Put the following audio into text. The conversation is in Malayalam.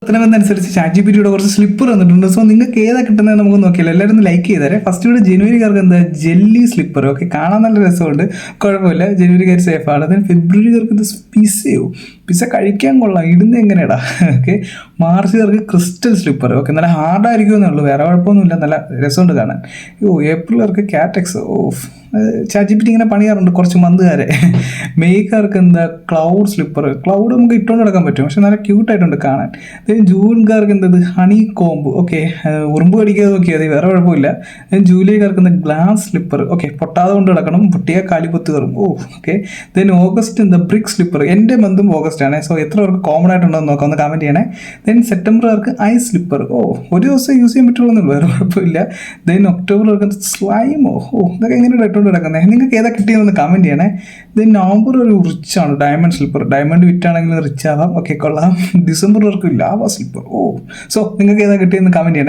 വർധനവെന്നനുസരിച്ച് ChatGPT കുറച്ച് സ്ലിപ്പർ വന്നിട്ടുണ്ട്. സോ നിങ്ങൾക്ക് ഏതാ കിട്ടുന്നത് നമുക്ക് നോക്കിയല്ലോ. എല്ലാവരും ഒന്ന് ലൈക്ക് ചെയ്തേരെ. ഫസ്റ്റ് ഇവിടെ ജനുവരിക്കാർക്ക് എന്താ ജെല്ലി സ്ലിപ്പർ. ഓക്കെ, കാണാൻ നല്ല രസമുണ്ട്, കുഴപ്പമില്ല, ജനുവരിക്കാർ സേഫാണ്. ദെൻ ഫെബ്രുവരിക്കാർക്ക് ഇത് പിസയോ, പിസ കഴിക്കാൻ കൊള്ളാം, ഇടുന്നത് എങ്ങനെയാടാ. ഓക്കെ, മാർച്ചുകാർക്ക് ക്രിസ്റ്റൽ സ്ലിപ്പർ. ഓക്കെ, നല്ല ഹാർഡായിരിക്കുമെന്നേ ഉള്ളൂ, വേറെ കുഴപ്പമൊന്നുമില്ല, നല്ല രസമുണ്ട് കാണാൻ. ഏപ്രിലുകാർക്ക് കാറ്റക്സ്. ChatGPT ഇങ്ങനെ പണിയാറുണ്ട് കുറച്ച് മന്തുകാരെ. മെയ്ക്കാർക്ക് എന്താ ക്ലൗഡ് സ്ലിപ്പർ. ക്ലൗഡ് നമുക്ക് ഇട്ടുകൊണ്ട് നടക്കാൻ പറ്റും, പക്ഷെ നല്ല ക്യൂട്ടായിട്ടുണ്ട് കാണാൻ. ജൂൺകാർക്ക് എന്തത് ഹണി കോമ്പ്. ഓക്കെ, ഉറുമ്പ് കടിക്കാതെ നോക്കിയാൽ വേറെ കുഴപ്പമില്ല. ജൂലൈക്കാർക്ക് എന്താ ഗ്ലാസ് സ്ലിപ്പർ. ഓക്കെ, പൊട്ടാതെ കൊണ്ട് കിടക്കണം, പൊട്ടിയാൽ കാലിപൊത്ത് കയറും. ഓക്കെ. ഓഗസ്റ്റ് എന്താ ബ്രിക്ക് സ്ലിപ്പർ. എൻ്റെ മന്തും ഓഗസ്റ്റ് ആണ്. സോ എത്ര പേർക്ക് കോമൺ ആയിട്ടുണ്ടെന്ന് നോക്കാം, ഒന്ന് കമൻറ്റ് ചെയ്യണേ. സെപ്റ്റംബറുകാർക്ക് ഐസ് സ്ലിപ്പർ. ഒരു ദിവസം യൂസ് ചെയ്യാൻ പറ്റുള്ളൂ, വേറെ കുഴപ്പമില്ല. ഒക്ടോബറുകാർക്ക് സ്ലൈമോ. ഇതൊക്കെ എങ്ങനെയാണ് ഇട്ടുകൊണ്ട് കിടക്കുന്നത്, നിങ്ങൾക്ക് ഏതാ കിട്ടിയതെന്ന് കമൻറ്റ് ചെയ്യണേ. നവംബർ ഒരു റിച്ചാണ്, ഡയമണ്ട് സ്ലിപ്പർ. ഡയമണ്ട് വിറ്റാണെങ്കിലും റിച്ച് ആവാം. ഓക്കെ, കൊള്ളാം. ഡിസംബറുകാർക്ക് ലാവ സ്ലിപ്പർ. സോ നിങ്ങൾക്ക് ഏതാ കിട്ടിയതെന്ന് കമൻറ്റ് ചെയ്യണേ.